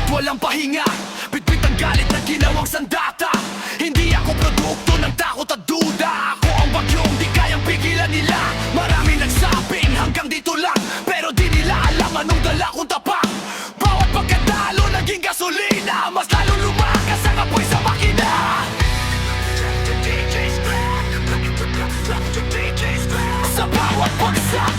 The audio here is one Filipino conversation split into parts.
Walang pahinga, bitbit ang galit na ginawang sandata. Hindi ako produkto ng takot at duda. Ako ang bagyong di kayang pigilan nila. Marami nagsabing hanggang dito lang, pero di nila alam anong dala kong tapak. Bawat pagkatalo naging gasolina, mas lalo lumakas ang apoy sa makina. Sa bawat bagsak,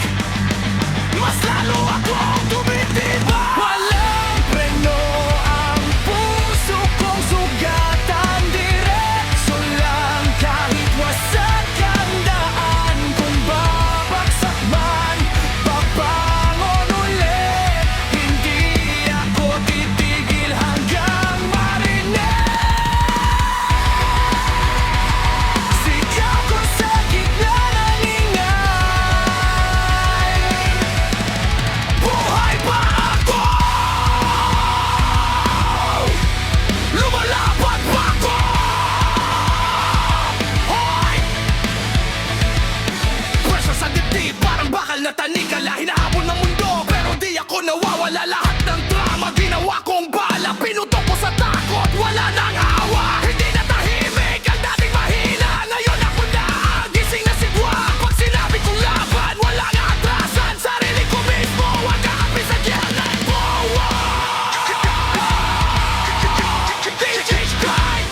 mas lalo akong tumitibay. Walang preno ang puso kong sugatan. Diretso lang kahit wasak ang daan. Kung babagsak man, babangon ulit. Hindi ako titigil hanggang marinig. Sigaw ko sa gitna ng ingay. Buhay pa ako! Lumalaban pa ako! Hoy! Pwersa sa dibdib, parang bakal na tanikala. Hinahabol ng mundo, pero di ako nawawala. Lahat ng drama, ginawa kong bala. Pinutok ko sa takot, wala nang awa. Hindi na tahimik ang dating mahina. Ngayon ako na ang gising na sigwa. Pag sinabi kong laban, wala nga atrasan. Sarili ko mismo, wag kakapi sa giyanan mo. DJ's grind.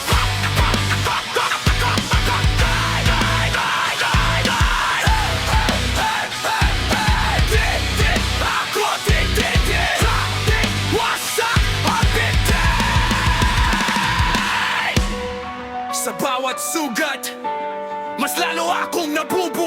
Ako titigil. Wasak ang bigay. Sa bawat sugat, mas lalo akong nabubuhay.